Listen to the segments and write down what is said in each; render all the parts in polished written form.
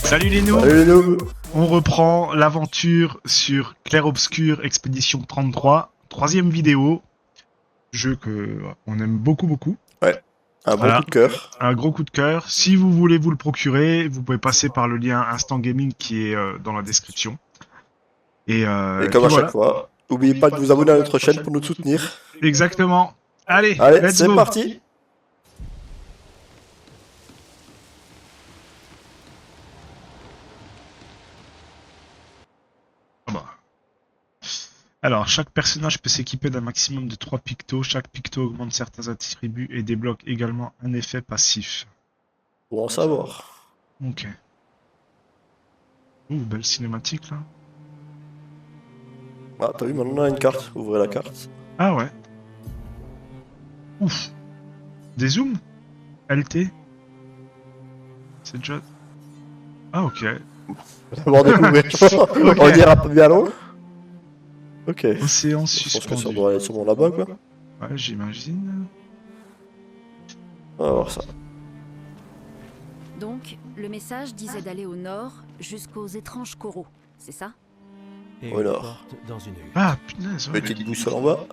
Salut les noobs. Salut les noobs. On reprend l'aventure sur Clair Obscur Expédition 33, troisième vidéo, jeu que on aime beaucoup. Ouais, un bon Voilà. coup de cœur. Un gros coup de cœur. Si vous voulez vous le procurer, vous pouvez passer par le lien Instant Gaming qui est dans la description. Et Et comme puis à chaque voilà. fois, n'oubliez pas de vous abonner à notre chaîne pour nous soutenir. Exactement. Allez, Allez, let's c'est go. parti. Ah bah. Alors, chaque personnage peut s'équiper d'un maximum de 3 pictos. Chaque picto augmente certains attributs et débloque également un effet passif. Pour en savoir. Ok. Ouh, belle cinématique là. Ah, t'as vu, maintenant on a une carte. Ouvrez la carte. Ah ouais. Ouf. Des zooms LT. C'est déjà... Ah ok. D'abord découvrir. Ok. On ira pas bien loin. Ok. Océan Je pense que ça suspendu. doit aller sûrement là-bas, quoi. Ouais, j'imagine. On va voir ça. Donc, le message disait d'aller au nord jusqu'aux étranges coraux, c'est ça? Et Au une nord. porte dans une hutte. Ah punaise, ouais. Petite boussole en bas.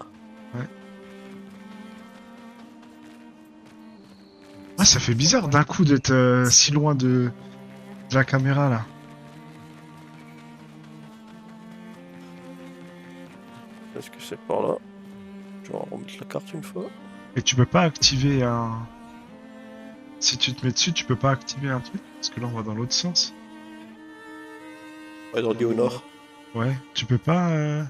Ah, ça fait bizarre d'un coup d'être si loin de la caméra là. Est-ce que c'est par là? Je vais remettre la carte une fois. Et tu peux pas activer un... Si tu te mets dessus, tu peux pas activer un truc? Parce que là, on va dans l'autre sens. Ouais, on dit au nord. Ouais, tu peux pas...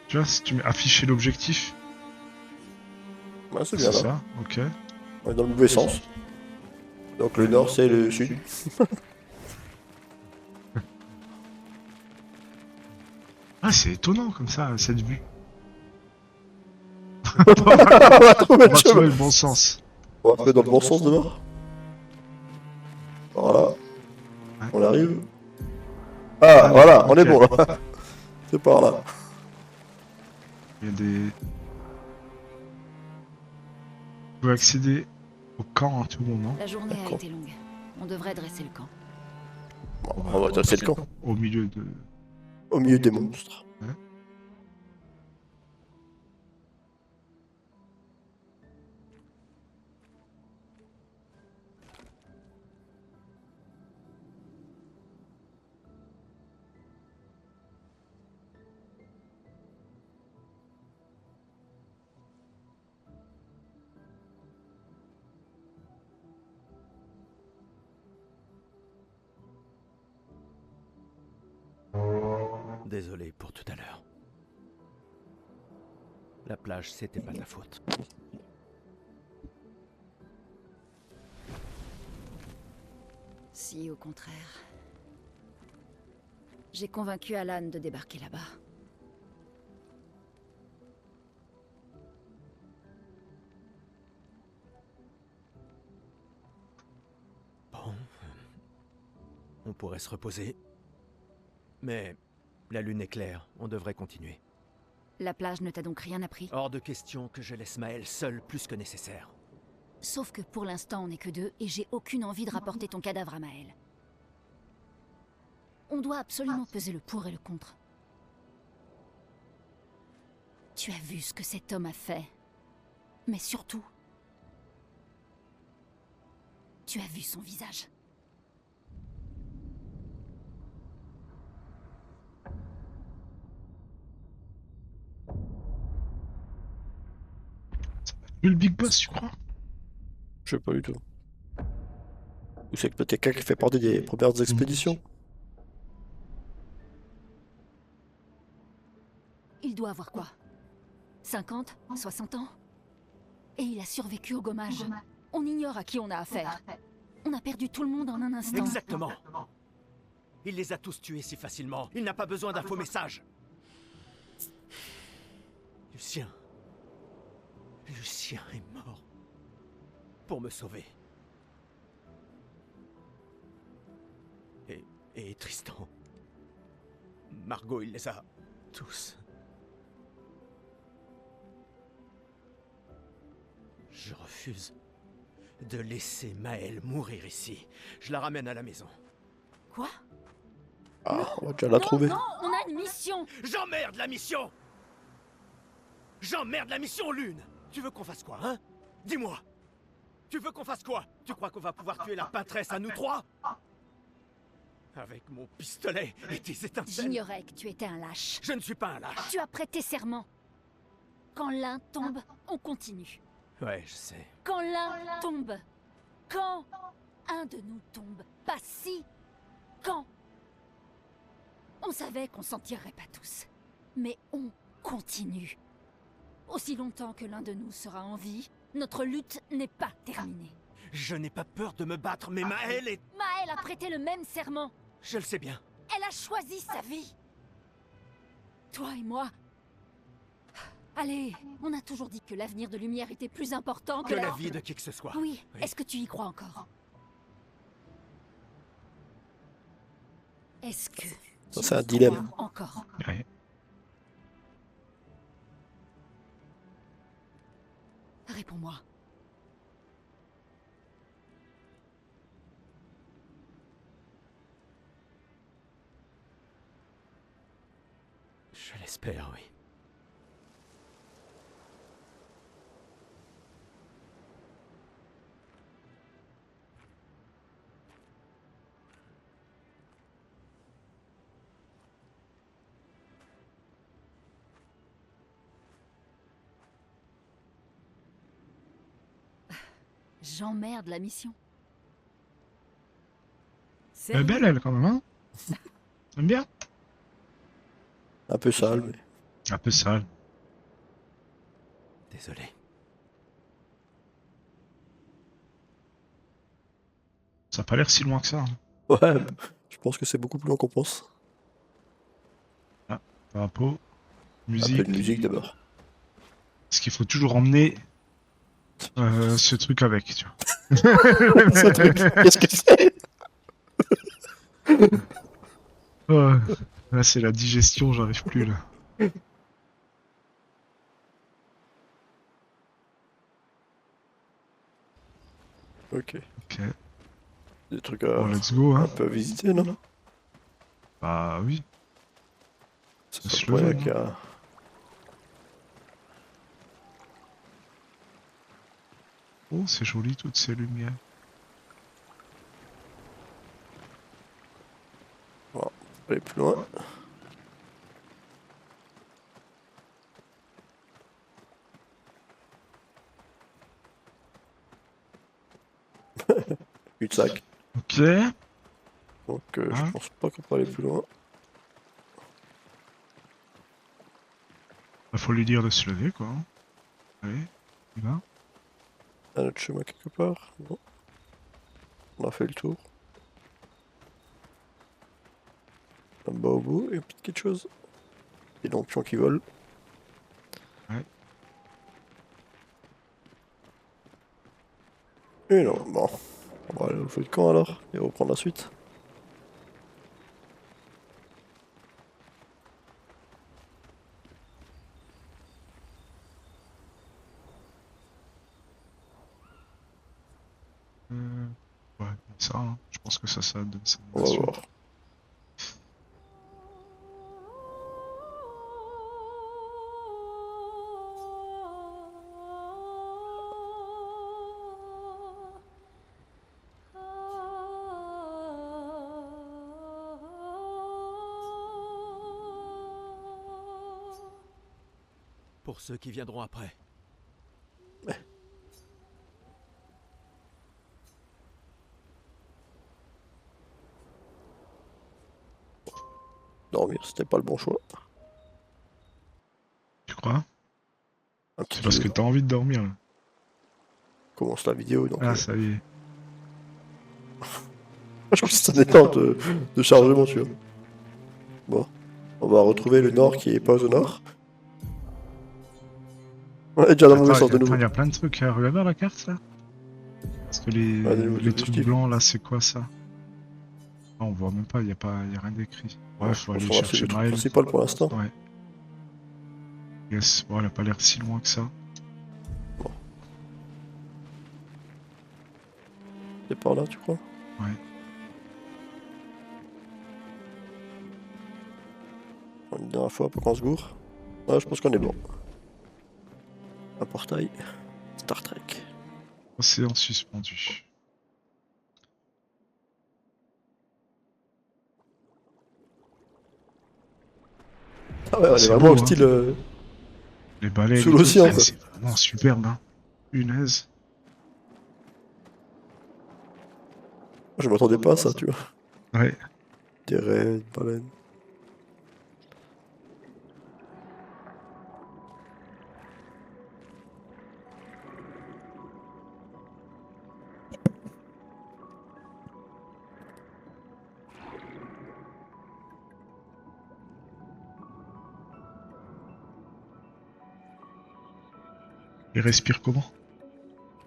Tu vois, si tu mets afficher l'objectif. Ouais, c'est C'est bien là. ça, ok. On est dans le mauvais sens. Donc le nord, c'est le sud. Ah, c'est étonnant comme ça, cette vue. On va trouver On le va trouver chemin. le bon sens. On va trouver dans le bon sens demain. Voilà. On arrive. Ah, voilà, on est bon là. C'est par là. Il y a des... Tu peux accéder au camp à tout moment. La journée a D'accord. été longue. On devrait dresser le camp. Bon, on va dresser le camp. Au milieu de... Au milieu des monstres. Ouais. Désolé pour tout à l'heure. La plage, c'était pas ta faute. Si, au contraire. J'ai convaincu Alan de débarquer là-bas. Bon. On pourrait se reposer. Mais la lune est claire, on devrait continuer. La plage ne t'a donc rien appris? Hors de question que je laisse Maël seul plus que nécessaire. Sauf que pour l'instant, on n'est que deux et j'ai aucune envie de rapporter ton cadavre à Maël. On doit absolument peser le pour et le contre. Tu as vu ce que cet homme a fait. Mais surtout, tu as vu son visage. Le Big Boss, tu crois? Je sais pas du tout. Ou c'est que peut-être quelqu'un qui fait partie des premières expéditions? Il doit avoir quoi? 50? 60 ans? Et il a survécu au gommage. On ignore à qui on a affaire. On a perdu tout le monde en un instant. Exactement. Il les a tous tués si facilement. Il n'a pas besoin d'un faux message. Lucien. Lucien est mort. Pour me sauver. Et Tristan. Margot, il les a tous. Je refuse de laisser Maël mourir ici. Je la ramène à la maison. Quoi? Ah, on va déjà la trouver. Non, on a une mission. J'emmerde la mission! J'emmerde la mission, Lune! Tu veux qu'on fasse quoi, hein? Dis-moi! Tu veux qu'on fasse quoi? Tu crois qu'on va pouvoir tuer la peintresse à nous trois? Avec mon pistolet et tes étincelles? J'ignorais que tu étais un lâche. Je ne suis pas un lâche. Tu as prêté serment. Quand l'un tombe, on continue. Ouais, je sais. Quand l'un tombe. Quand un de nous tombe. Pas si. Quand. On savait qu'on s'en tirerait pas tous. Mais on continue. Aussi longtemps que l'un de nous sera en vie, notre lutte n'est pas terminée. Je n'ai pas peur de me battre, mais Maëlle est... Maëlle a prêté le même serment. Je le sais bien. Elle a choisi sa vie. Toi et moi... Allez, on a toujours dit que l'avenir de Lumière était plus important Que la vie de qui que ce soit. Oui, Oui. est-ce que tu y crois encore? Est-ce que... Ça, tu c'est un y dilemme. crois encore? Ouais. Réponds-moi. Je l'espère, oui. J'emmerde la mission. Elle est belle, elle, quand même, hein? J'aime bien. Un peu sale, mais... Un peu sale. Désolé. Ça a pas l'air si loin que ça. Hein. Ouais, je pense que c'est beaucoup plus loin qu'on pense. Drapeau, Un peu musique. de musique d'abord. Parce qu'il faut toujours emmener ce truc avec, tu vois. Ce truc, qu'est-ce que c'est? Ouais. Là, c'est la digestion, j'arrive plus, là. Ok. Ok. Des trucs Bon, à let's go, un hein. peu visiter, non? Bah oui. C'est se pas pour rien lever, qu'il y a... Oh, c'est joli, toutes ces lumières. Aller plus loin. Cul-de-sac. Ok. Donc Hein? je pense pas qu'on peut aller plus loin. Bah, faut lui dire de se lever, quoi. Allez, il va. Un autre chemin quelque part? Non. On a fait le tour. En bas au bout, et peut-être quelque chose. Des lampions qui volent. Ouais. Et non, bon. On va aller au feu de camp alors, et reprendre la suite. Ouais, ça, hein. Je pense que ça donne ça. On va voir. Pour ceux qui viendront après. Dormir, c'était pas le bon choix. Tu crois? Un petit C'est parce que peu. t'as envie de dormir, là. Commence la vidéo, donc... Ah, ça y est. je crois que c'est un état de chargement, tu vois. Bon. On va retrouver le nord qui est pas au nord. On est déjà dans le mauvais sens de nouveau. Il y a plein de trucs à regarder dans la carte, là. Parce que les, Ouais, des nouveaux les trucs objectifs. blancs, là, c'est quoi, ça? Ah, on voit même pas, y a rien d'écrit. Ouais, faut aller On va chercher le truc Maëlle. principal pour l'instant. Ouais. Yes, bon, elle a pas l'air si loin que ça. C'est par là, tu crois? Ouais. Une dernière fois pour qu'on se gourre. Ouais, je pense qu'on est bon. Un portail. Star Trek. Océan suspendu. Ah ouais, on est C'est vraiment beau, au hein. style Les baleines. sous et tout, l'océan, c'est quoi. c'est vraiment superbe, hein. Punaise. Je m'attendais pas à ça, tu vois. Ouais. Des raies, des baleines. Il respire comment?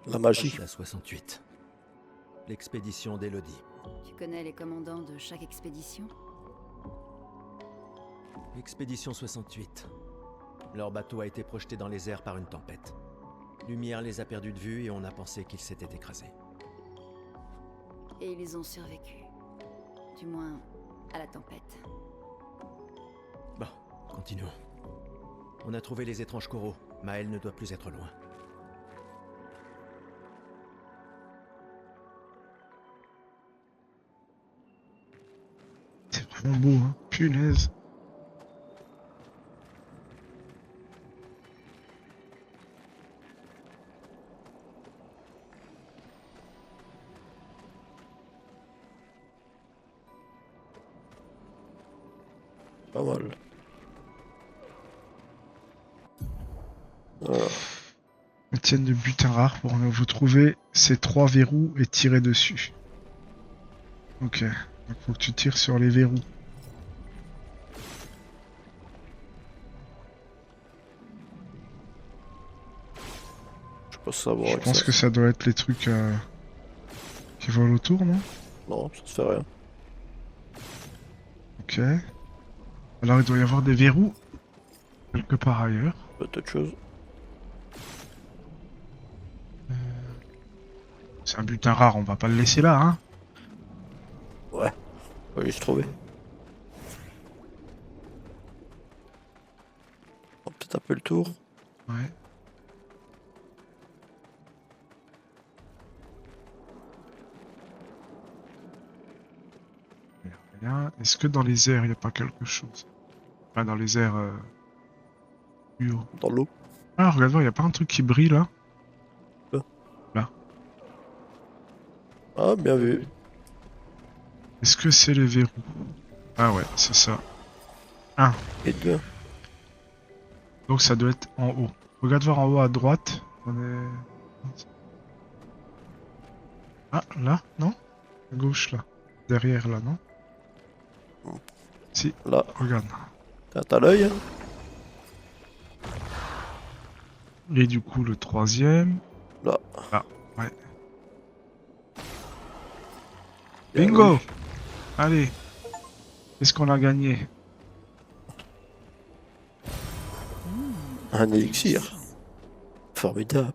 La magie. La 68. L'expédition d'Elodie. Tu connais les commandants de chaque expédition? Expédition 68. Leur bateau a été projeté dans les airs par une tempête. Lumière les a perdus de vue et on a pensé qu'ils s'étaient écrasés. Et ils ont survécu. Du moins, à la tempête. Bon, continuons. On a trouvé les étranges coraux. Maël ne doit plus être loin. C'est vraiment beau, hein. Punaise. Pas mal. Voilà. Obtiennent de butin rare pour vous trouver ces 3 verrous et tirer dessus. Ok. Donc faut que tu tires sur les verrous. Je peux pas savoir Je avec pense ça. que ça doit être les trucs qui volent autour, non? Non, ça se fait rien. Ok. Alors il doit y avoir des verrous quelque part ailleurs. Peut-être chose. C'est un butin rare, on va pas le laisser là, hein. Ouais. On va juste trouver. On va peut-être un peu le tour. Ouais. Y a rien. Est-ce que dans les airs, il n'y a pas quelque chose? Enfin, dans les airs plus haut. Dans l'eau. Ah, regarde voir, il n'y a pas un truc qui brille là? Ah, bien vu. Est-ce que c'est les verrous? Ah ouais, c'est ça. Un. Et deux. Donc ça doit être en haut. Regarde voir en haut à droite. On est... Ah, là? Non? À gauche là. Derrière là, non? Si, Là. regarde. T'as l'œil. Et du coup, le troisième. Là. Là, ouais. Bien Bingo! vu. Allez. Qu'est-ce qu'on a gagné? Un élixir. Formidable.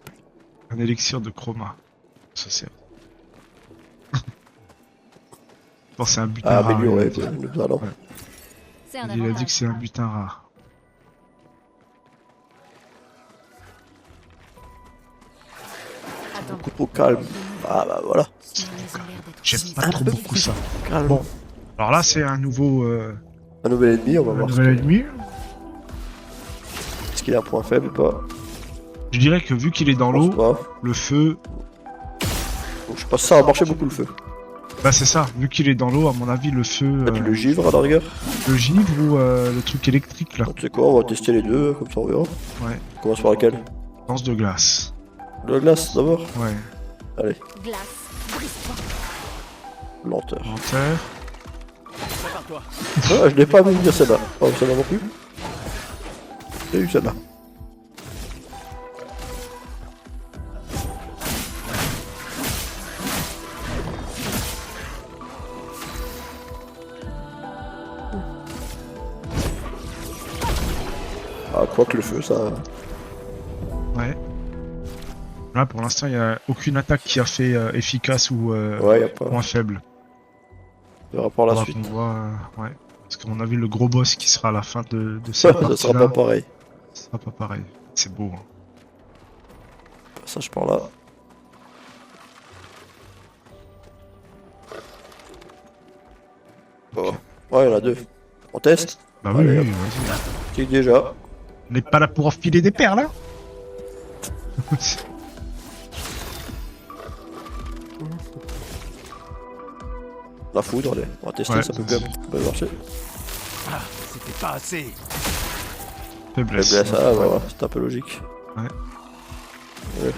Un élixir de chroma. Ça sert. Bon, c'est un butin Ah, rare. amélioré, il a dit. nous allons. Ouais. C'est un Il a dit que avantage. c'est un butin rare. Attends. Beaucoup trop calme. Ah bah voilà. Sinon, ils ont l'air d'être J'aime plus pas Un trop peu beaucoup ça. Calme. Bon. Alors là, c'est un nouveau Un nouvel ennemi, on va voir nouvel ennemi. est-ce qu'il a un point faible ou pas. Je dirais que vu qu'il est dans Je pense l'eau, pas. le feu, Donc, je pense que ça a marché beaucoup le feu. bah c'est ça. Vu qu'il est dans l'eau, à mon avis, le feu, Peut-être le givre à la rigueur. le givre ou le truc électrique là. Tu sais quoi, on va tester les deux, comme ça on verra. Ouais. On commence par laquelle? Lance de glace. De la glace d'abord. Ouais. Allez, glace. Brise-toi. lenteur. Lenteur. Prépare-toi. Ah, je l'ai pas vu venir celle-là. Oh, celle-là non plus. J'ai eu celle-là. Ah, quoi que le feu, ça. Ouais. Là, pour l'instant, il n'y a aucune attaque qui a fait efficace ou Ouais, y a pas. moins faible. On verra par la Faudra suite. qu'on voit, ouais. Parce qu'on a vu le gros boss qui sera à la fin de Ça, cette ça sera partie-là. pas pareil. Ça sera pas pareil. C'est beau. Hein. Passage par là. Bon. Ouais, il y en a deux. On teste? Bah oui, Allez, oui, hop. vas-y. Clique déjà. On n'est pas là pour enfiler des perles, hein. La foudre, allez. On va tester, Ouais, ça peut vas-y. bien marcher. Ah, c'était pas assez. Faiblesse. Faiblesse, ah, voilà, c'est un peu logique. Ouais. Ouais.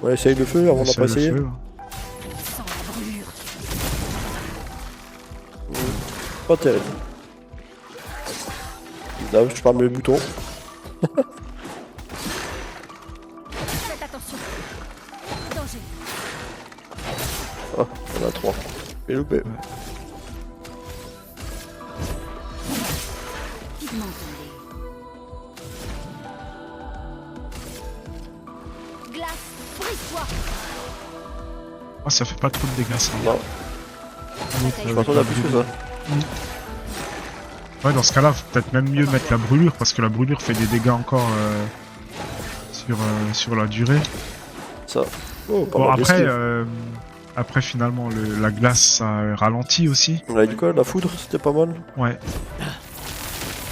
On va essayer le feu avant d'en Essaye le passer. feu. Sans la brûlure. Pas terrible. Là, je parle mes boutons. Faites attention. Danger. Ah, il y en a trois. J'ai loupé. Pigmentez. Glace, brise-toi. Ah, ça fait pas trop de dégâts, ça. Non, je m'attendais à plus que ça. Ouais, dans ce cas-là, faut peut-être même mieux mettre la brûlure, parce que la brûlure fait des dégâts encore sur la durée. Ça. Oh, pas Bon, mal après, d'esquive. après finalement, la glace, ça ralentit aussi. On a dit quoi? La foudre, c'était pas mal. Ouais.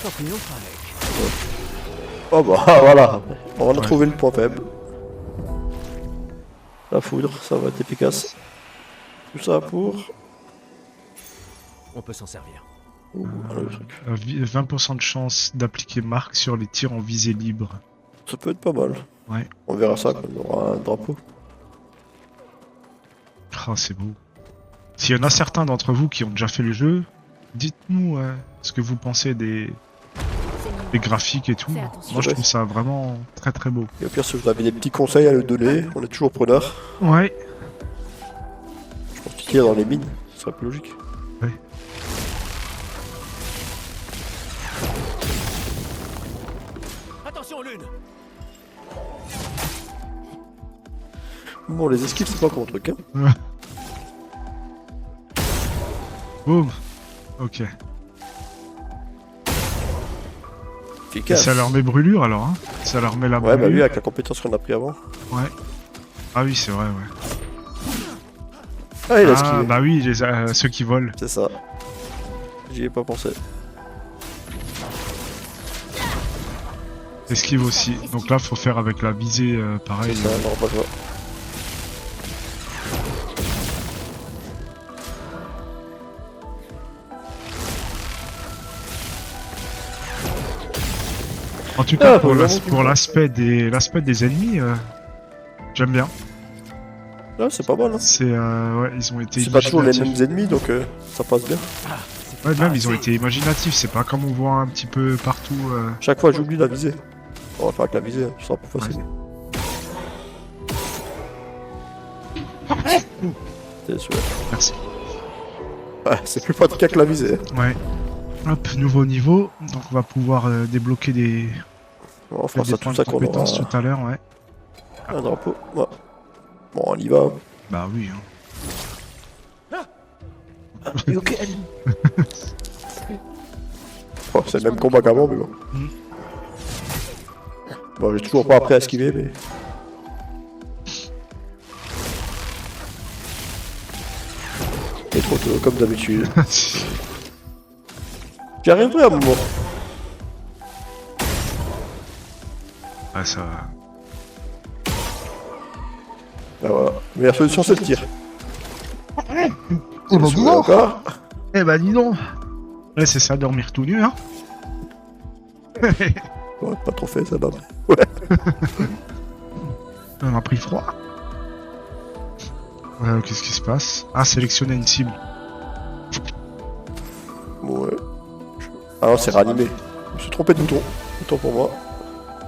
Champignon avec. Oh bah voilà, on a Ouais. trouvé le point faible. La foudre, ça va être efficace. Tout ça pour... On peut s'en servir. Ouh, un autre truc. 20% de chance d'appliquer marque sur les tirs en visée libre. Ça peut être pas mal. Ouais. On verra ça quand on aura un drapeau. Ah, c'est beau. S'il y en a certains d'entre vous qui ont déjà fait le jeu, dites-nous ce que vous pensez des graphiques et tout. Fais attention. Moi, je trouve ça vraiment très très beau. Et au pire, si vous avez des petits conseils à nous donner, on est toujours preneur. Ouais. Je pense qu'il y a dans les mines, ce serait plus logique. Attention, Lune. Bon, les esquives, c'est pas mon truc, hein. Boum. Ok. Et Efficace. ça leur met brûlure alors, hein. Ça leur met la Ouais, bah lui, brûlure. avec la compétence qu'on a pris avant. Ouais. Ah oui, c'est vrai, ouais. Ah, il a Ah, esquivé. bah oui, ceux qui volent. C'est ça. J'y ai pas pensé. Esquive aussi. Donc là, faut faire avec la visée pareil. C'est ça, non, pas toi. En tout cas, Ah, pour vraiment pour l'aspect des ennemis, j'aime bien. Ah, c'est pas mal, hein. C'est ouais, ils ont été C'est pas toujours les imaginatifs. mêmes ennemis, donc ça passe bien. Ah, c'était Ouais, pas même ils ont assez. été imaginatifs. C'est pas comme on voit un petit peu partout. Chaque fois, j'oublie la visée. On va faire avec la visée, hein, ce sera plus facile. C'est sûr. Merci. Ouais, c'est plus pratique avec la visée. Ouais. Hop, nouveau niveau. Donc on va pouvoir débloquer des On fera des ça points tout de ça qu'on compétences aura tout à l'heure, ouais. un drapeau. Ouais. Bon, on y va. Bah oui. Hein. Oh, c'est le même combat qu'avant, mais bon. Mm. Bon, j'ai toujours pas appris à esquiver, mais... Et trop tôt, comme d'habitude. J'y arriverai à un moment. Ah, ça. Ah, voilà. Meilleure solution, c'est le tir. Eh bah, Si vous voulez encore. Eh bah dis donc. Ouais, c'est ça, dormir tout nu, hein. Ouais, pas trop fait, ça, non. On a pris froid. Qu'est-ce qui se passe? Ah, sélectionner une cible. Ouais. Ah non, c'est ranimé. Je me suis trompé de bouton. Autant pour moi.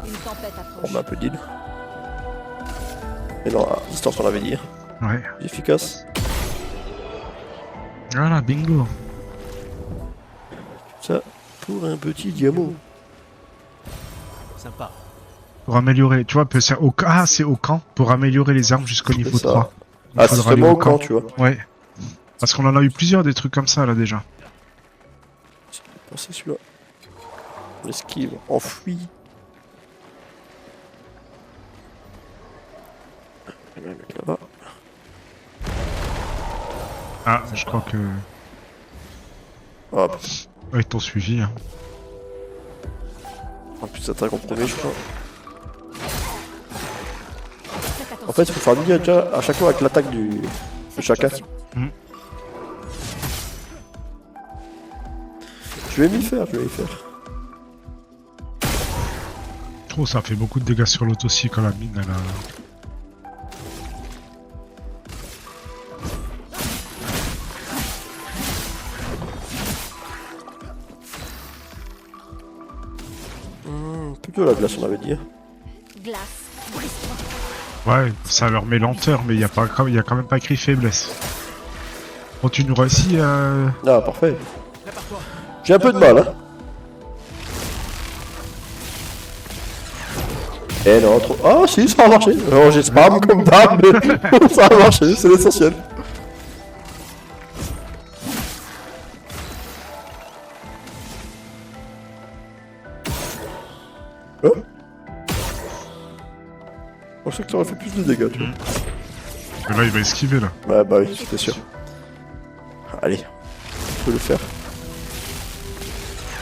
Une tempête On approche. met un peu d'île. Et non, à distance, on l'avait dit. Ouais. Efficace. Voilà, bingo. Ça, pour un petit diamant. Sympa. Pour améliorer, tu vois, c'est au camp. Pour améliorer les armes jusqu'au niveau ça. 3. Il Ah, c'est faudra aller vraiment au camp, tu vois. Ouais. Parce qu'on en a eu plusieurs des trucs comme ça là déjà. Oh, c'est celui-là. On esquive, enfuit. Il y a un mec là-bas. Ah, je crois que... Hop. Ouais, ils t'ont suivi. Hein. En plus, attaque en premier, je crois. Faites attention. En fait, il faut faire ligne déjà à chaque fois avec l'attaque de Faites chacun. attention. Je vais m'y faire, je vais y faire. Je trouve que ça fait beaucoup de dégâts sur l'autre aussi quand la mine, elle a... Plutôt la glace, on avait dit. Glace, brise-toi. Ouais, ça leur met lenteur, mais il y a quand même pas écrit faiblesse. Continuera ici, Ah, parfait. Prépare-toi. J'ai un peu de mal, hein. Eh non, trop. Ah, si, ça a marché. Alors, j'ai spam comme d'hab, mais ça a marché, c'est l'essentiel. Oh. Je pensais que ça aurait fait plus de dégâts, tu vois. mais là il va esquiver là. Ouais, bah oui, c'était sûr. Allez, je peux le faire.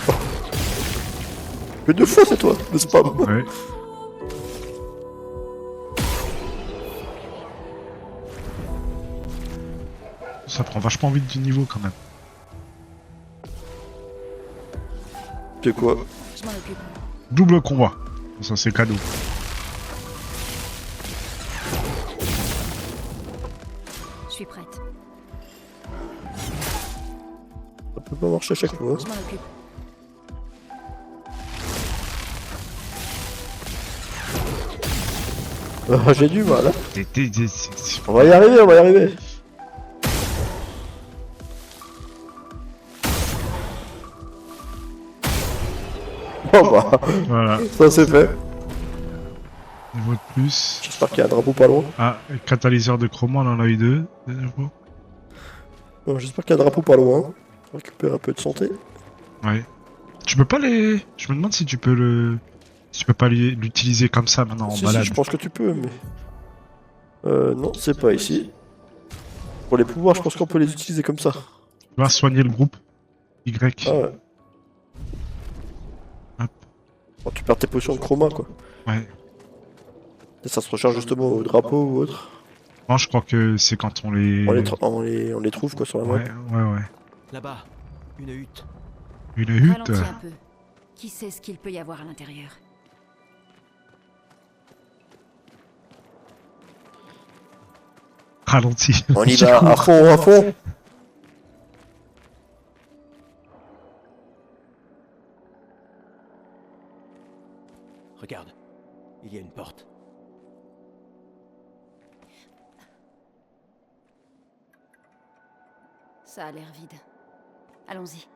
Oh. Mais 2 fois, c'est toi, le spam. Ouais. Ça prend vachement vite du niveau quand même. C'est quoi? Je m'en occupe. Double combat. Ça c'est cadeau. Je suis prête. Ça peut pas marcher à chaque fois. Je m'en occupe. Ah, j'ai du mal, hein. C'est- On va y arriver, on va y arriver. Bon bah, Voilà, ça c'est fait. niveau de plus. J'espère qu'il y a un drapeau pas loin. Ah, catalyseur de chroma, on en a eu 2. De nouveau. Bon, j'espère qu'il y a un drapeau pas loin. Récupérer un peu de santé. Ouais. Tu peux pas les... Je me demande si tu peux le... Si tu peux pas l'utiliser comme ça maintenant en Si, balade. si, je pense que tu peux, mais... non, c'est pas ici. Pour les pouvoirs, je pense qu'on peut les utiliser comme ça. Tu vas soigner le groupe. Y. Ah ouais. Hop. Bon, tu perds tes potions de chroma, quoi. Ouais. Et ça se recharge justement au drapeau ou autre. Moi je crois que c'est quand on les... On les trouve, quoi, sur la map. Ouais. Là-bas, une hutte. Une hutte. Ralentis un peu. Qui sait ce qu'il peut y avoir à l'intérieur? Ralenti. On y va, à fond, à fond. Regarde, il y a une porte. Ça a l'air vide. Allons-y.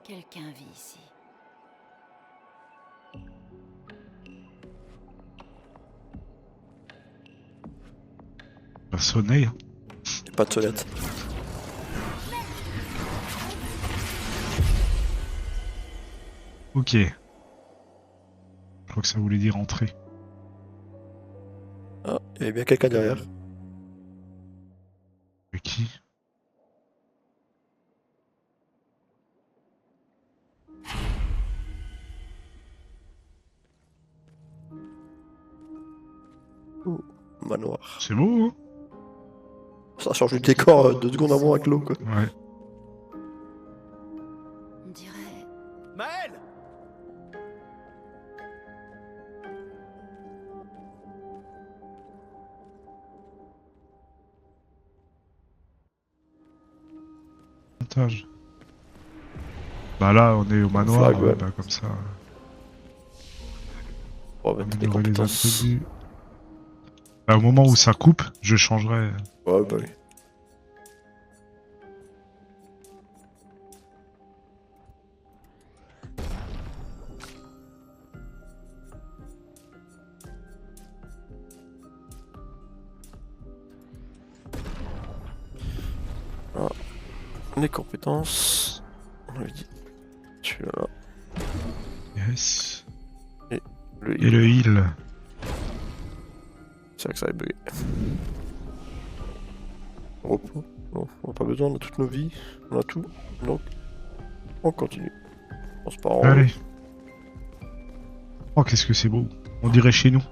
Quelqu'un vit ici. Va sonner. Hein. Pas de sonnette. Ok. Je crois que ça voulait dire entrer. Ah, il y avait bien quelqu'un derrière. Mais qui? Manoir. C'est beau, hein? Ça change du décor 2 secondes avant avec l'eau, quoi. Ouais. On dirait... Maël! Montage. Bah là, on est au manoir, Flag, ouais. bah, comme ça. On va mettre des Améliorer les compétences. attributs. Bah, au moment où ça coupe, je changerai. Ouais, bah oui. Les compétences. On avait dit. Celui-là. Là. Yes. Le Et le heal. C'est vrai que ça a bugué. Repos. Non, on n'a pas besoin, on a toutes nos vies. On a tout. Donc, on continue. Transparent. Allez. Oh, qu'est-ce que c'est beau. On dirait chez nous.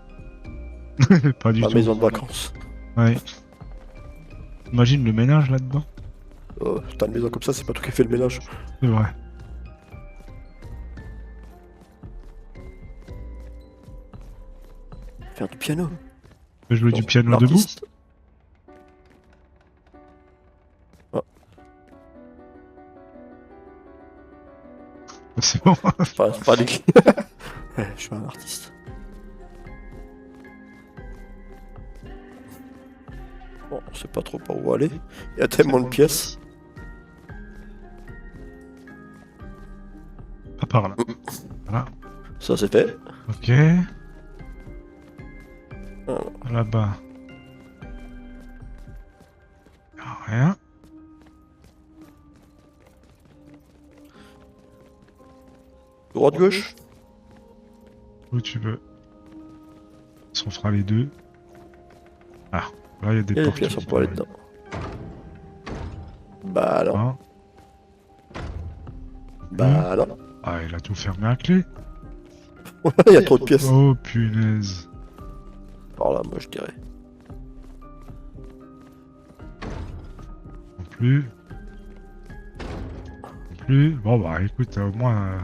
Pas du La tout. maison de vacances. Ouais. Imagine le ménage là-dedans. T'as une maison comme ça, c'est pas toi qui fais le ménage. C'est vrai. Faire du piano. Tu peux jouer du Bon, piano debout. l'artiste. C'est bon. Pas des... Ouais, je suis un artiste. Bon, on sait pas trop par où aller. Il y a tellement de pièces. Pas par là. Voilà. Ça c'est fait. Ok. Voilà. Là-bas. Ah, rien. Droite gauche. Où tu veux. On fera les deux. Ah, là il y a des Il y a des portes. pièces, on peut aller dedans. Bah non. Ah. Bah non. Ah, il a tout fermé à clé. Il y a trop de pièces. Oh punaise. Alors là, moi je dirais. Non plus. Non plus. Bon bah écoute, au moins...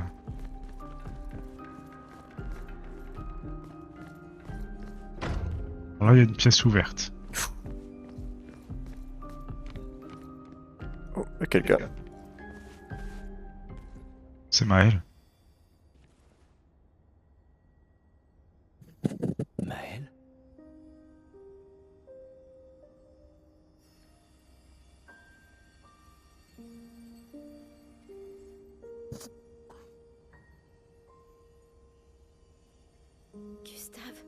Alors là, il y a une pièce ouverte. Oh, il y a quelqu'un. C'est Maël. Maël? Gustave.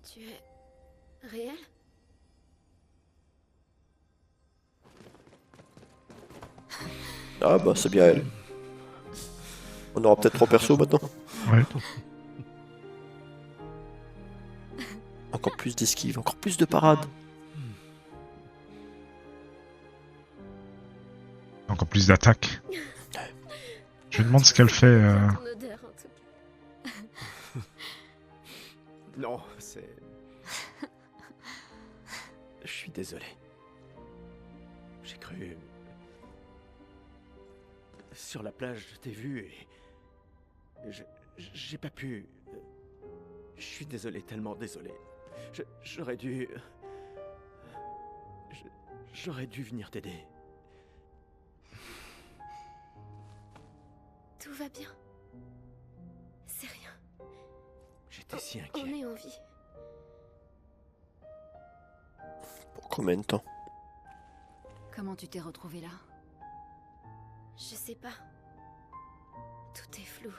Tu es réel? Ah bah c'est bien elle. On aura peut-être 3 persos maintenant. Ouais. Encore plus d'esquive, encore plus de parades. Encore plus d'attaques. Je me demande ce qu'elle fait. Ton odeur, en tout cas. Non, c'est... Je suis désolé. J'ai cru... Sur la plage, je t'ai vu et... J'ai pas pu... Je suis désolé, tellement désolé. J'aurais dû... J'aurais dû venir t'aider. Tout va bien. C'est rien. J'étais si On inquiet. est en vie. Pour combien de temps? Comment tu t'es retrouvé là? Je sais pas. Tout est flou.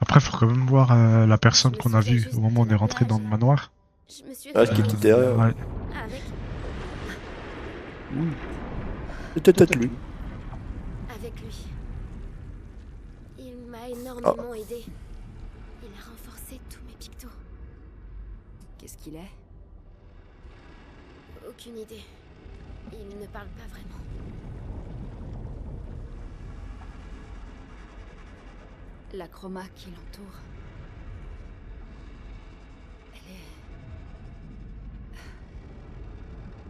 Après, faut quand même voir la personne Je me qu'on a souviens vue juste au moment où on de est la rentré dans le plage. manoir. Je me suis Ah, ce qui réveillée était derrière. Ouais. avec... C'était peut-être lui. avec lui. Il m'a énormément aidé. Il a renforcé tous mes pictos. Qu'est-ce qu'il est? Aucune idée. Il ne parle pas vraiment. La chroma qui l'entoure.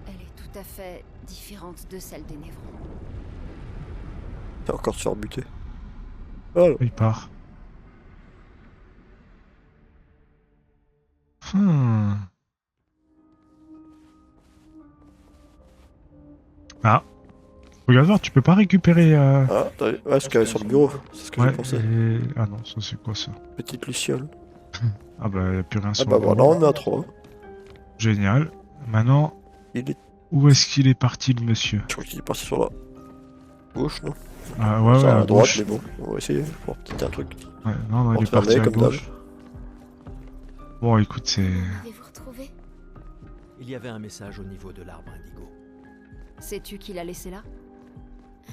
Elle est tout à fait différente de celle des névrons. Il va encore se faire buter. Voilà. Il part. Ah. Regarde voir, tu peux pas récupérer... Ah, t'as vu? Ouais, ce qu'il y avait sur le bureau. C'est ce que Ouais, j'ai pensé. Ah non, ça c'est quoi ça? Petite luciole. Ah bah y a plus rien Ah sur bah le voilà, bureau. on est à 3. Génial. Maintenant, Il est... où est-ce qu'il est parti le monsieur? Je crois qu'il est parti sur la gauche, non? Ah ouais, Ça, ouais, à à droite, gauche. mais bon, on va essayer. Bon, peut-être un truc. Ouais, non, il est Porte parti fermée, à comme d'hab. gauche. Bon, écoute, c'est... Avez-vous retrouvé? Il y avait un message au niveau de l'arbre indigo. Sais-tu qui l'a laissé là?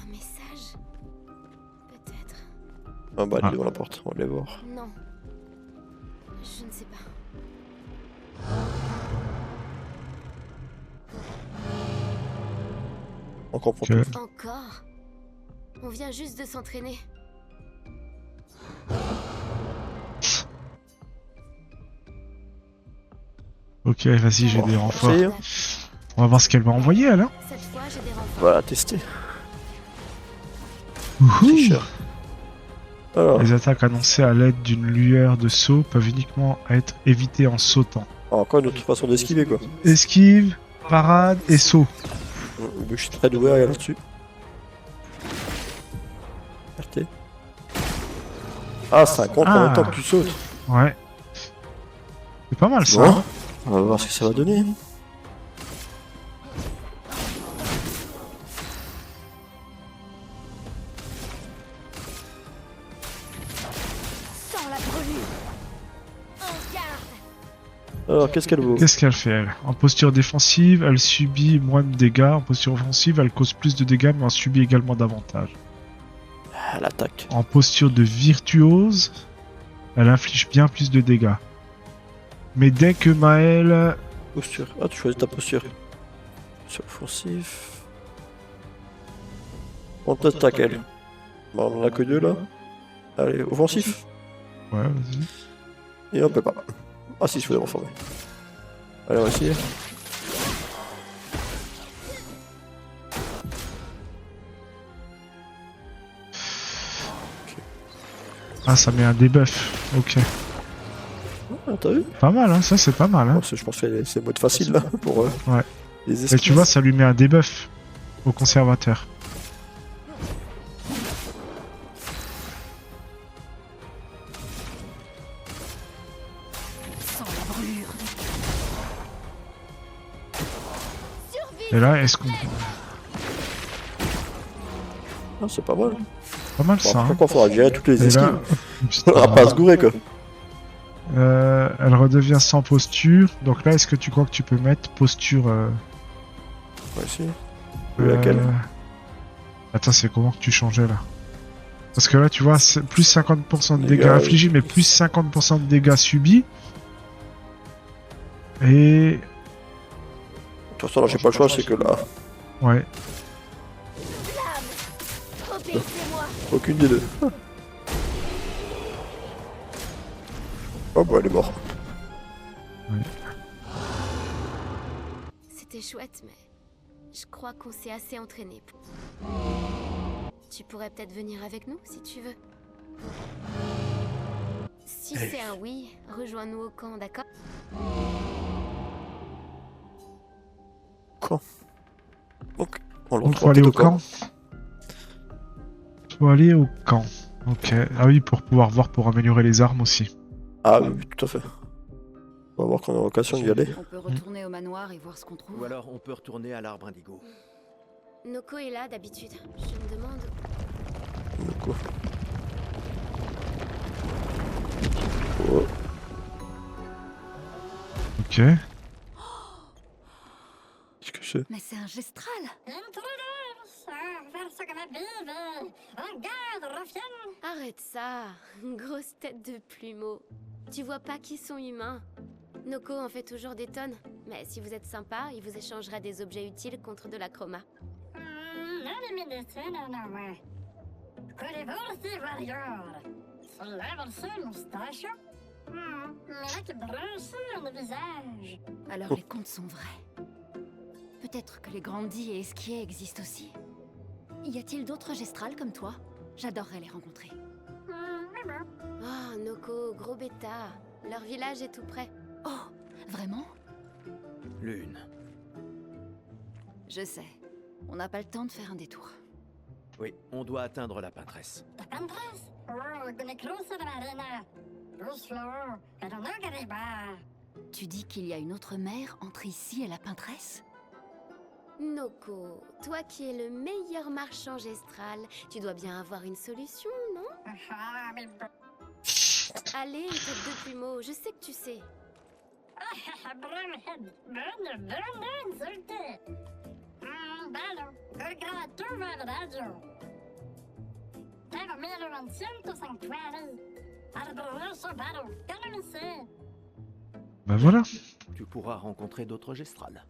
Un message? Peut-être. Ah bah, elle Ah. est devant la porte, on va aller voir. Non. Je ne sais pas. On comprend Que- tout. Encore? On vient juste de s'entraîner. Ok, vas-y, j'ai des renforts. C'est- On va voir ce qu'elle va envoyer alors. Cette fois, j'ai des renforts. Voilà, tester. Ouhou. Tricheur. Alors, Les attaques annoncées à l'aide d'une lueur de saut peuvent uniquement être évitées en sautant. encore une autre façon d'esquiver quoi. Esquive, parade et saut. Je suis très doué, regarde là-dessus. RT. Ah, ça compte en même temps que tu sautes. Ouais. C'est pas mal ça. Bon, hein. on va voir ce que ça va donner. Sans la brûlure. En garde. Alors, qu'est-ce qu'elle vaut? Qu'est-ce qu'elle fait elle? En posture défensive, elle subit moins de dégâts. En posture offensive, elle cause plus de dégâts mais en subit également davantage. Ah, l'attaque. En posture de virtuose, elle inflige bien plus de dégâts. Mais dès que Maël... Posture. Ah, tu choisis ta posture. Posture offensif. On t'attaque elle. Bon, on en a que deux là. Allez, offensif. Ouais, vas-y. Et on peut pas. Ah si, je voulais reformer. Allez, on va essayer. Ah, ça met un debuff. Ok. Ah, t'as vu? Pas mal, hein. Ça, c'est pas mal. Hein. Bon, je pense que c'est le mode facile là pour Ouais. les Et esquives. tu vois, ça lui met un debuff au conservateur. Sans la brûlure. Et là, est-ce qu'on... Ah, c'est pas mal. Pas mal Bon, ça. après, Hein. quoi, faudra gérer toutes les Et là... esquives. On va pas se gourer quoi. Elle redevient sans posture. Donc là, est-ce que tu crois que tu peux mettre posture... On va essayer. Laquelle? Attends, c'est comment que tu changeais là? Parce que là, tu vois, c'est plus 50% de dégâts Dégâts, infligés, mais plus 50% de dégâts subis. Et... De toute façon, là, j'ai pas le choix, c'est que là, Ouais. Obéissez-moi. aucune des deux. Oh bah, elle est morte. C'était chouette, mais je crois qu'on s'est assez entraîné. Tu pourrais peut-être venir avec nous si tu veux. Si c'est un oui, rejoins-nous au camp, d'accord? Quand? Donc, on le Donc, retrouve faut aller au peut-être camp. Faut aller au camp. Ok. Ah oui, pour pouvoir voir, pour améliorer les armes aussi. Ah oui, oui, tout à fait. On va voir qu'on a l'occasion d'y aller. On peut retourner au manoir et voir ce qu'on trouve. Ou alors on peut retourner à l'arbre indigo. Noko est là d'habitude. Je me demande. Donc, oh. Ok. Qu'est-ce que c'est? Mais c'est un gestral. Arrête ça. Grosse tête de plumeau. Tu vois pas qu'ils sont humains. Noko en fait toujours des tonnes. Mais si vous êtes sympa, il vous échangera des objets utiles contre de la chroma. Alors les contes sont vrais. Peut-être que les Grandis et Esquier existent aussi. Y a-t-il d'autres gestrals comme toi? J'adorerais les rencontrer. Oh, Noko, gros bêta. Leur village est tout près. Oh, vraiment? Lune. Je sais. On n'a pas le temps de faire un détour. Oui, on doit atteindre la peintresse. Tu dis qu'il y a une autre mer entre ici et la peintresse? Noko, toi qui es le meilleur marchand gestral, tu dois bien avoir une solution, non? Allez, tête de plumeau, je sais que tu sais. Bah voilà. Tu pourras rencontrer d'autres gestrales.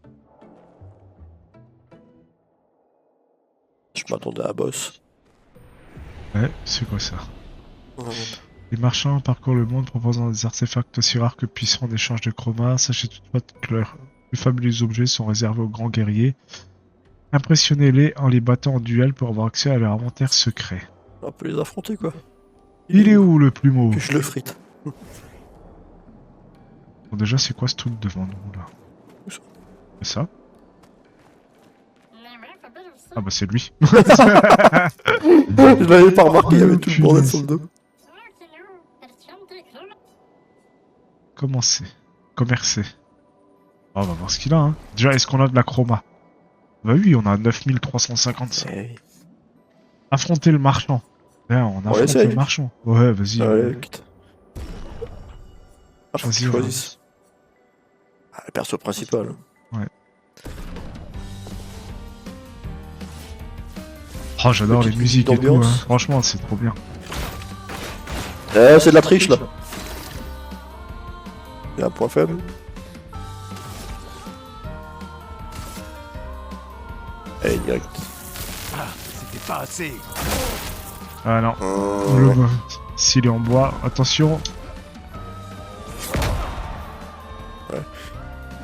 Je m'attendais à boss. Ouais, c'est quoi ça? Ouais. Les marchands parcourent le monde proposant des artefacts aussi rares que puissants en échange de chroma. Sachez toutefois que leurs plus fabuleux objets sont réservés aux grands guerriers. Impressionnez-les en les battant en duel pour avoir accès à leur inventaire secret. On peut les affronter quoi. Il est où le plumeau? Que je le frite. Bon, déjà, c'est quoi ce truc devant nous là? Où ça? C'est ça? Ah bah c'est lui. Je l'avais pas remarqué, il y avait tout le bordel sur le dos. Commencer. Commercer. Ah, on va voir ce qu'il a, hein. Déjà, est-ce qu'on a de la chroma? Bah oui, on a 9350. Eh, Affronter le marchand. Bien, on affronte essaye. le marchand. Ouais, vas-y. allez, quitte. Ah, faut que tu Choisir, choisisses. Ah, le perso principal. Oh, j'adore les Petite musiques et tout, ambiance. hein. Franchement, c'est trop bien. Eh, c'est de la triche là. Il y a un point faible. Allez, direct. Ah, c'était pas assez. Ah non. S'il est en bois, attention.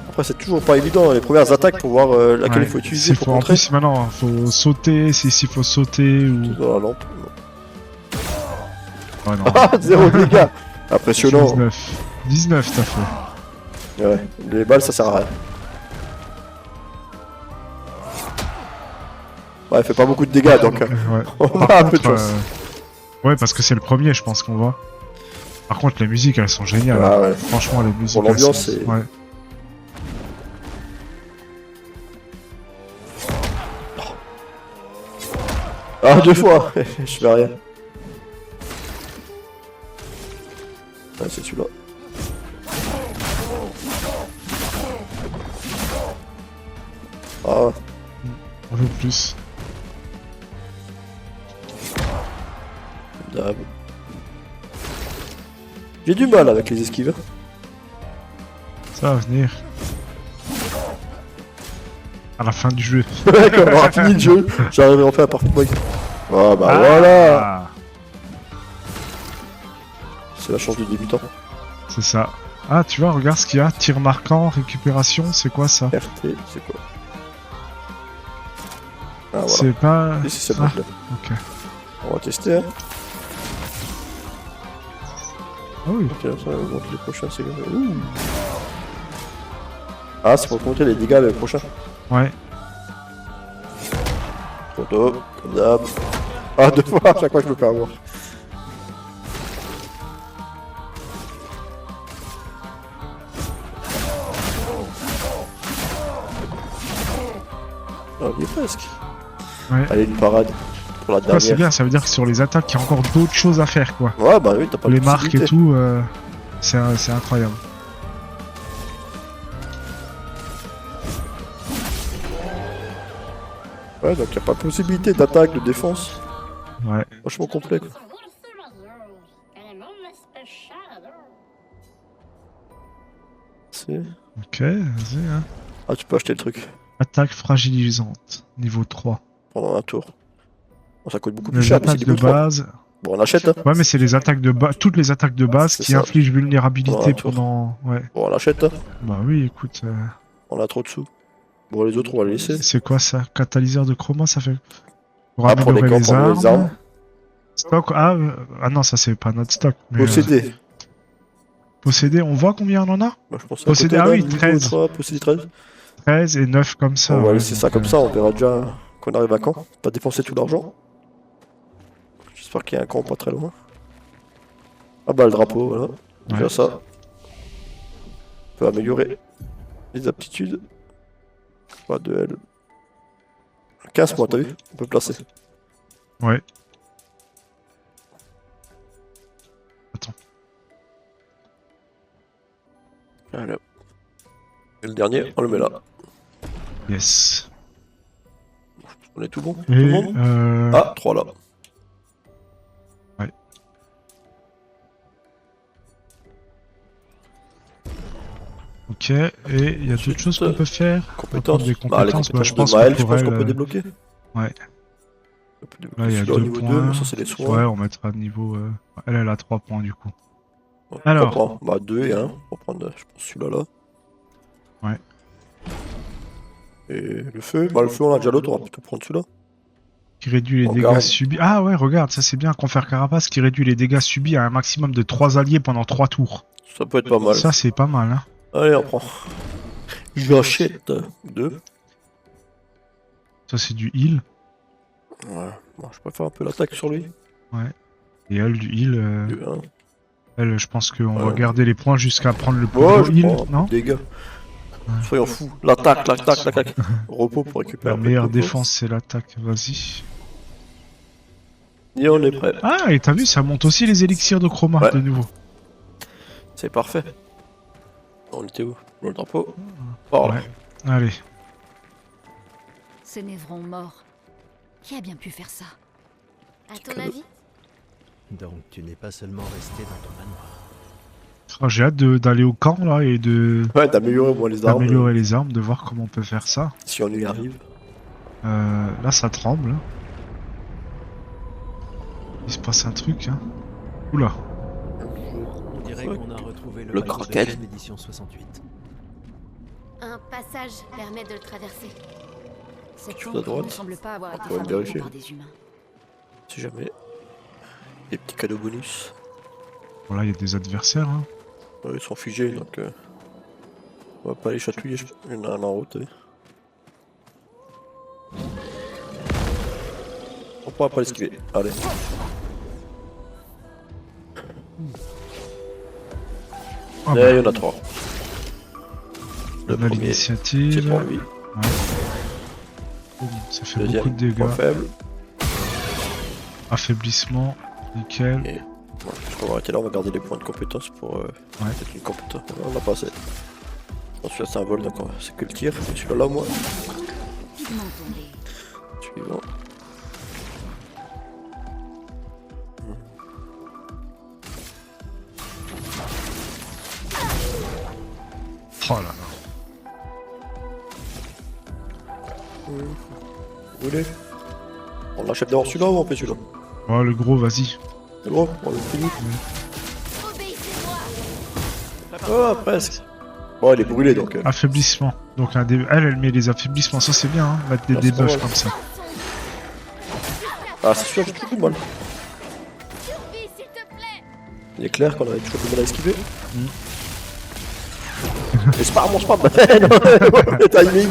Après, c'est toujours pas évident les premières attaques pour voir laquelle Ouais. il faut utiliser S'il pour faut, en contrer. plus, maintenant, faut sauter, s'il faut sauter ou... Dans la lampe. Ah non. Ah, 0 dégâts. Impressionnant. 19. 19, t'as fait. Ouais, les balles ça sert à rien. Ouais, il fait pas beaucoup de dégâts donc Ouais. on Par a un peu de contre, chance. ouais, parce que c'est le premier, je pense qu'on voit. Par contre, les musiques, elles sont géniales. Ah hein. ouais. Franchement, les musiques, Pour l'ambiance, elles sont... c'est- Ouais. Ah, 2 fois. Je fais rien. Ouais, c'est celui-là. Ah, On veut plus. dab. J'ai du mal avec les esquives. Ça va venir. À la fin du jeu. Quand on aura fini le jeu, j'arriverai enfin à parfaitement. Ah bah voilà. Ah, C'est la chance du débutant. c'est ça. Ah, tu vois, regarde ce qu'il y a. Tir marquant, récupération, c'est quoi ça? RT, c'est quoi? Ah voilà. C'est pas... Et c'est ça, Ah, là. ok. On va tester. Hein. Ah oui. Ok, ça va montrer les prochains, c'est Ouh. Ah, c'est pour compter les dégâts le prochain. Ouais. Photo, comme d'hab. Ah, 2 fois, à chaque fois que je me fais avoir. Ah, on y est presque. Ouais. Allez, une parade pour la Ah, c'est dernière. bien, ça veut dire que sur les attaques, il y a encore d'autres choses à faire, quoi. Ouais, bah oui, t'as pas de Les marques et possibilité. tout, c'est incroyable. Ouais, donc y a pas de possibilité d'attaque, de défense. Ouais. Franchement complet, quoi. C'est... Ok, vas-y, hein. Ah, tu peux acheter le truc Attaque fragilisante, niveau 3. pendant un tour. Bon, ça coûte beaucoup plus Les cher, mais c'est attaques du de coup 3. base. Bon, on achète, hein. Ouais, mais c'est les attaques de base, toutes les attaques de base C'est qui ça. infligent vulnérabilité Pendant un tour. pendant. Ouais. Bon, on l'achète, hein. Bah oui, écoute. On a trop de sous. Bon, les autres, on va les laisser. C'est quoi ça? Catalyseur de chroma, ça fait. Pour Ah, pour les améliorer camps, pour les armes. Stock. Ah non, ça c'est pas notre stock. Mais, Posséder. posséder, on voit combien on en a? Bah, je pense Posséder, à ah côté, oui, là, niveau 13. 3, posséder 13. 13 et 9 comme ça. On va ouais, laisser ça donc, comme ça, on verra déjà qu'on arrive à quand. Pas dépenser tout l'argent. J'espère qu'il y a un camp pas très loin. Ah bah le drapeau, voilà. Déjà Ouais. ça. On peut améliorer les aptitudes. Pas de L. 15 points, t'as vu? On peut placer. Ouais. Attends. Voilà. Et le dernier, on le met là. Yes. On est tout bon. Tout Et le monde Ah, 3 là. Ouais. Ok, et il y a d'autres choses qu'on peut faire. Compétences. Des Bah, les compétences, bah, je compétences pense de Maël, je qu'on pense qu'on pourrait... peut débloquer. Ouais. On peut débloquer Là, il y a celui-là au 2 niveau 2, points. mais ça c'est les soins. Ouais, on mettra niveau... Elle a 3 points du coup. Ouais, Alors. 3 points. Bah 2 et 1. On va prendre, je pense, celui-là là. Ouais. Et le feu, bah le feu on a déjà l'autre, on va plutôt prendre celui-là. Qui réduit les On dégâts garde. subis. Ah ouais, regarde, ça c'est bien. Confère Carapace qui réduit les dégâts subis à un maximum de 3 alliés pendant 3 tours. Ça peut être pas mal. Ça c'est pas mal, hein. Allez, on prend. J'achète 2. Ça c'est du heal. Ouais, bon, je préfère un peu l'attaque sur lui. Et elle, du heal. Du 1. Elle, je pense qu'on va Ouais. garder les points jusqu'à prendre le plus Ouais, gros je heal, prends non? dégâts. Soyons fous. L'attaque, l'attaque, l'attaque. Repos pour récupérer La un peu meilleure de repos. défense c'est l'attaque, vas-y. Et on est prêt. Ah, et t'as vu, ça monte aussi les élixirs de chroma Ouais. de nouveau. C'est parfait. On était où? Le drapeau. Oh là. Ouais. Allez. Ces névrons morts. Qui a bien pu faire ça? À ton cadeau. avis? Donc tu n'es pas seulement resté dans ton manoir. Ah, j'ai hâte d'aller au camp là et Ouais, d'améliorer moi les armes. d'améliorer les armes, de voir comment on peut faire ça. Si on y arrive. Là ça tremble. Hein. Il se passe un truc. Hein. Oula. On dirait qu'on a retrouvé Le le panneau de Kraken. Gem édition 68. Un passage permet de le traverser. Cette Tout à encre droite. ne semble pas avoir été On va fabriquée vérifier. par des humains. Si jamais. Des petits cadeaux bonus. Bon là il y a des adversaires. Hein. Ouais, ils sont figés donc. On va pas les chatouiller. Il y en a un en route. On pourra pas l'esquiver. Allez. Ah, Et bah, il y en a 3. Le on a premier, l'initiative. c'est pour lui. Boum, ça fait Deuxième, beaucoup de dégâts. point faible. Affaiblissement. Nickel. Et bon, je vais arrêter là, on va garder les points de compétence pour peut-être une compétence. On a pas assez. Bon, celui-là c'est un vol, donc c'est que le tir. Et celui-là là, moi. Pigmentons-les. Suivant. Oh là là. Vous voulez? On l'achète d'abord celui-là ou on fait celui-là? Oh le gros, vas-y. C'est bon, on le finit. Obéissez-moi! Ah, presque. Bon, il est brûlé donc. Affaiblissement. Donc elle met les affaiblissements, ça c'est bien, hein, mettre des Ah, c'est debuffs pas mal. comme ça. Ah, c'est sûr, j'ai toujours du mal. Survie, s'il te plaît! Il est clair qu'on avait toujours du mal à esquiver. Mm. Et spam, on spam. Le timing.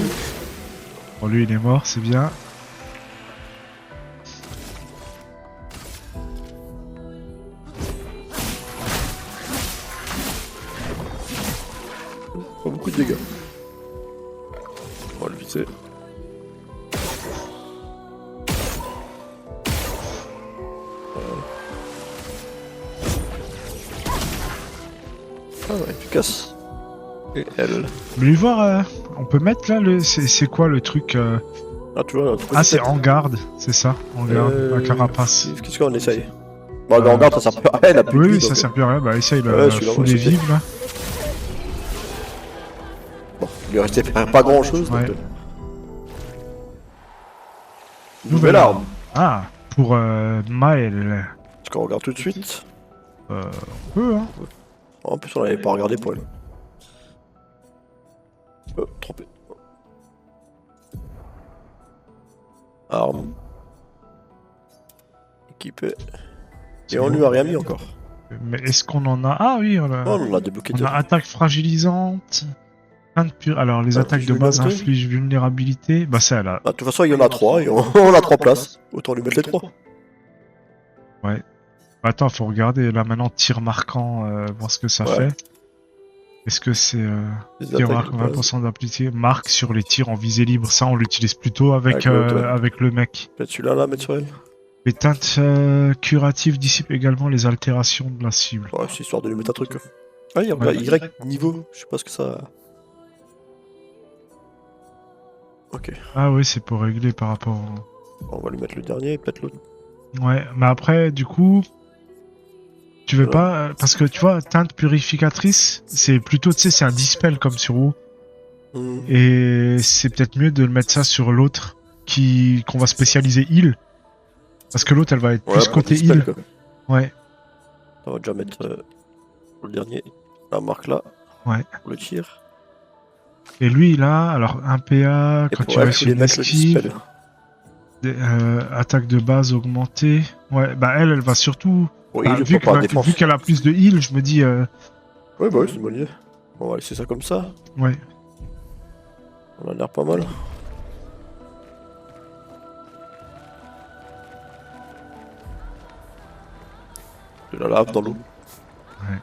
Bon lui il est mort, c'est bien. Pas beaucoup de dégâts. On va le viser. Ah ouais, efficace. Et elle. Mais lui voir, on peut mettre là le. C'est quoi le truc Ah, tu vois, Ah c'est en garde, c'est ça, en garde, la carapace. Qu'est-ce qu'on essaye? Bon, en garde, ça sert plus à rien, elle a plus de Oui, vie, ça donc, sert plus à rien, bah essaye Ouais, la celui-là, on va foulée essayer. vive là. Bon, il lui restait pas grand chose. Ouais. Donc, nouvelle arme. Ah, pour Maël. Est-ce qu'on regarde tout de suite? On peut, hein. En plus, on l'avait pas regardé pour elle. Trompé. Arme. Équipé. C'est Et on bon. lui a rien mis encore. Mais est-ce qu'on en a... Ah oui, on a... Oh, on l'a débloqué. On a attaque fragilisante. Alors les Ah, attaques je de vais base noter. infligent vulnérabilité. Bah ça là. Ah, de toute façon, il y en a 3 et on a 3 places. Autant lui mettre les 3. Attends, faut regarder là maintenant tir marquant, voir ce que ça Ouais. fait. Est-ce que c'est tir marquant 20% d'amplitude, marque sur les tirs en visée libre. Ça on l'utilise plutôt avec Avec le mec. Peut-être celui-là, là, mettre sur elle. Les teintes curatives dissipent également les altérations de la cible. Ouais, c'est histoire de lui mettre un truc. Ah, il regarde Y niveau. Je sais pas ce que ça. Ok. Ah oui, c'est pour régler par rapport au... On va lui mettre le dernier, peut-être l'autre. Ouais, mais après, du coup... Tu veux Voilà. pas... parce que tu vois, teinte purificatrice, c'est plutôt, tu sais, c'est un dispel comme sur WoW. Hmm. Et c'est peut-être mieux de le mettre ça sur l'autre qu'on va spécialiser heal. Parce que l'autre, elle va être Ouais, plus pour côté dispel, heal. quoi. Ouais, On va déjà mettre le dernier. La marque là. ouais. Pour le tir. Et lui, là, alors, un PA, Et quand pour tu elle, réussis je voulais une mettre le esquive, dispel. attaque de base augmentée. Ouais, bah elle va surtout... Bon, Bah, il est pas par défense. vu qu'elle a plus de heal, je me dis... Ouais, bah oui, c'est une bonne idée. On va laisser ça comme ça. ouais. On a l'air pas mal. De la lave dans l'eau. Ouais.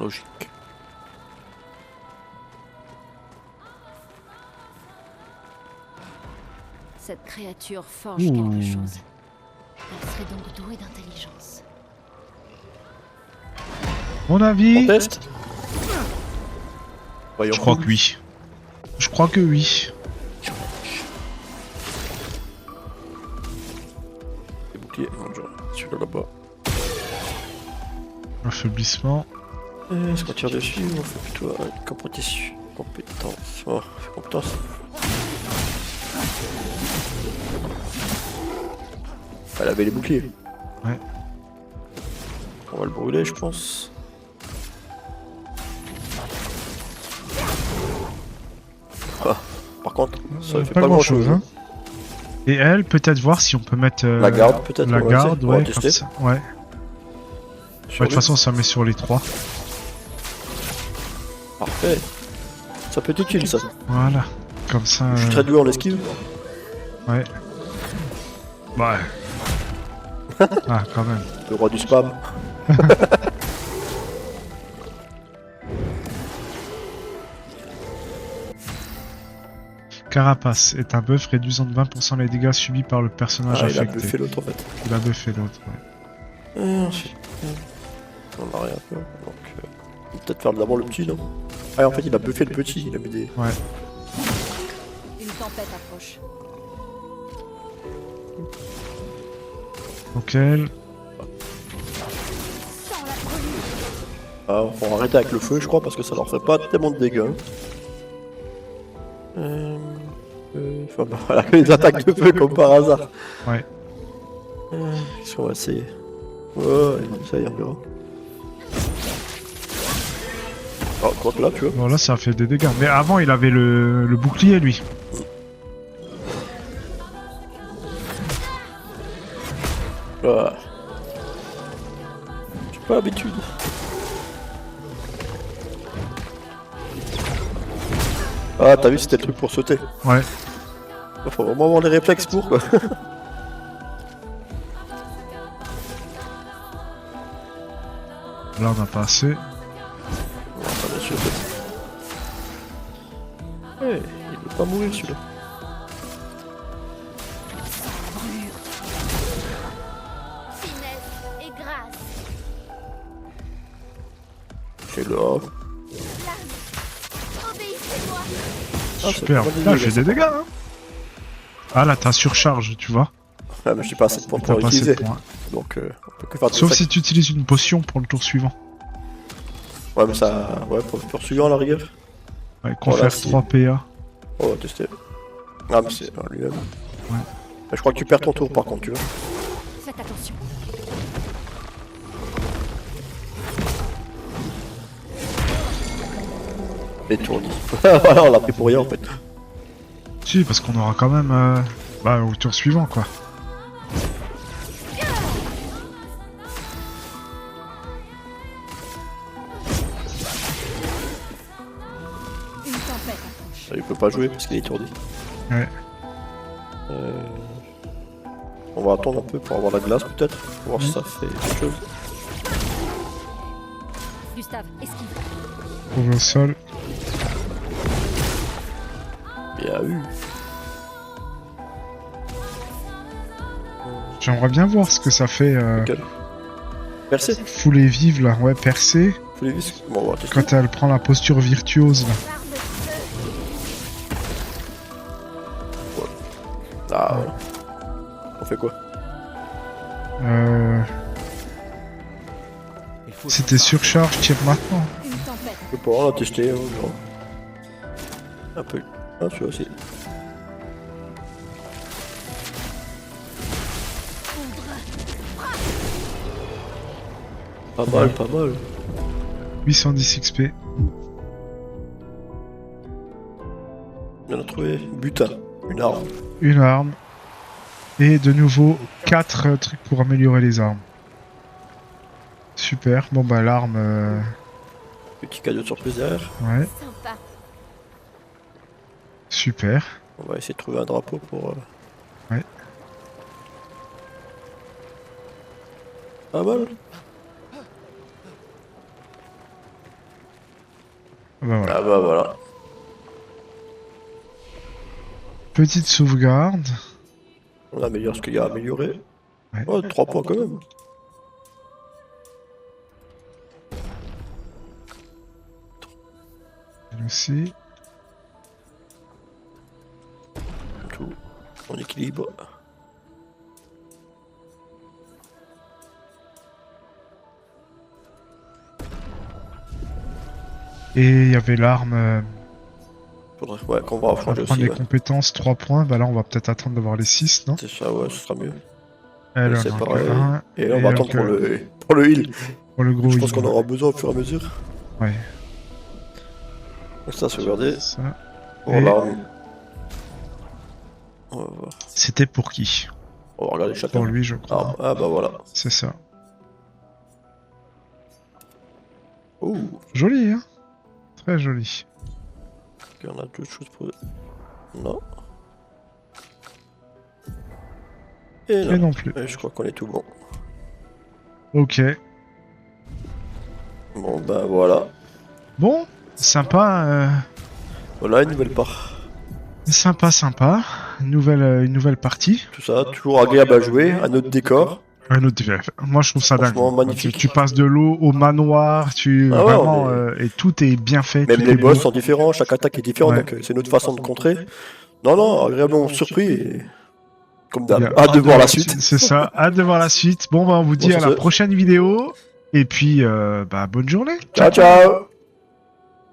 Logique. Cette créature forge Ouh. quelque chose. Elle serait donc douée d'intelligence. Mon On avis... teste. Voyons. Je crois que oui. Je crois que oui. Les boucliers. Non, genre, celui-là là-bas. Affaiblissement. Est-ce qu'on tire dessus ou on fait plutôt compétence. Compétence. Oh, on fait compétence. Elle avait les boucliers. Ouais. On va le brûler, je pense. Ah, par contre, ça fait pas grand chose. Hein. Et elle, peut-être voir si on peut mettre... La garde, peut-être. La on va garde, essayer. On va ouais, tester. comme ça. Ouais. Ouais, Sur de toute lui. façon, ça met sur les 3. Parfait. Ça peut être utile, ça. Voilà. Comme ça... Je suis très doué en esquive. Ouais. Ouais. Ah, quand même. Le roi du spam. Carapace est un buff réduisant de 20% les dégâts subis par le personnage Ah, il a affecté. buffé l'autre en fait. Il a buffé l'autre, ouais. Ensuite, on a rien fait. Donc, on va peut-être faire d'abord le petit, non? Ah, en fait, il a buffé le petit. Il a mis des. Ouais. Une tempête approche. Donc elle... Sans la brûlure. Ah, faut arrêter avec le feu, je crois, parce que ça leur fait pas tellement de dégâts. Enfin, bah, voilà, les attaques de feu comme par hasard. Ouais. Qu'est-ce qu'on va essayer? Ouais, ça y est, on verra. Oh, quoi que là, tu vois. Bon, là, ça a fait des dégâts. Mais avant, il avait le bouclier, lui. Ah. J'ai pas l'habitude. Ah, t'as vu, c'était le truc pour sauter. Ouais. Faut vraiment avoir les réflexes pour, quoi. Là, on a pas assez. On va pas lâcher, peut-être. Ouais, il veut pas mourir, celui-là. Finesse et grâce. C'est là. Obéissez-moi. Ah, ça Super. fait pas des Là, dégâts, j'ai ça. des dégâts, hein. Ah, là, t'as surcharge, tu vois. Ah, mais je suis pas assez de points T'as pour pas assez utiliser. de points. Donc, on peut que faire des Sauf sacs. si tu utilises une potion pour le tour suivant. Ouais, mais ça. Ouais, pour le tour suivant, à la rigueur. Ouais, Voilà, confère si. 3 PA. On va tester. Ah, mais c'est lui-même. Ouais. Mais je crois que tu perds ton tour, par contre, tu vois. Faites attention. Étourdi. Voilà, on l'a pris pour rien, en fait. Si, parce qu'on aura quand même... bah, au tour suivant, quoi. Une tempête approche. Il peut pas jouer parce qu'il est étourdi. Ouais. On va attendre un peu pour avoir la glace, peut-être. Pour voir si ça fait quelque chose. Gustave, esquive. Trouve au sol. Bien eu. J'aimerais bien voir ce que ça fait... Nickel. Percé. Foulée vive, là. Ouais, percée. Faut les vis. Bon, on va tester. Quand elle prend la posture virtuose, là. Barbe de feu. Ah, voilà. On fait quoi? Il faut C'était s'en surcharge, tire maintenant. Une tempête. Je peux pas, on l'a testé, hein, genre. Un peu. Ah, celui-là aussi. Pas mal, pas mal. 810 XP. On a trouvé butin, une arme. Une arme. Et de nouveau 4 trucs pour améliorer les armes. Super. Bon bah l'arme... Petit cadeau de surprise derrière. Ouais, Sympa. super. On va essayer de trouver un drapeau pour. Ouais. Pas mal. Bah voilà. Ah bah voilà. Petite sauvegarde. On améliore ce qu'il y a à améliorer. Ouais. Oh, 3 points quand même. Elle aussi. Tout. En équilibre. Et il y avait l'arme... Faudrait ouais, qu'on va on va changer prendre aussi. les Ouais. compétences, 3 points. Bah là on va peut-être attendre d'avoir les 6, non? C'est ça, ouais, ce sera mieux. Elle c'est en a pareil. que un. Et là, on va Et attendre donc, pour le heal. pour le gros Je pense heal. qu'on aura besoin au fur et à mesure. Ouais. Donc ça, sauvegarder. Ça. Pour Et- l'arme. On va voir. C'était pour qui? On va regarder chacun. Pour lui, je crois. Ah bah voilà. C'est ça. Ouh. Joli, hein? Très joli. Ok, on a d'autres choses pour... Non. Et Et non. non plus. Et je crois qu'on est tout bon. Ok. Bon bah voilà. Bon, sympa. Voilà une nouvelle part. Sympa. Une nouvelle partie. Tout ça, toujours agréable à jouer, un autre décor. Un autre. Moi, je trouve ça dingue. Franchement, magnifique. Tu passes de l'eau au manoir, Ah ouais, vraiment, on est- et tout est bien fait. Même tout les est boss beau. sont différents, chaque attaque est différente, Ouais. donc c'est notre façon de contrer. Non, agréablement surpris. Et... Comme d'hab, Il y a hâte de voir la suite. C'est ça, hâte de voir la suite. Bon, bah, on vous dit Bon, à sur la ce. prochaine vidéo. Et puis, bah, bonne journée. Ciao, ciao.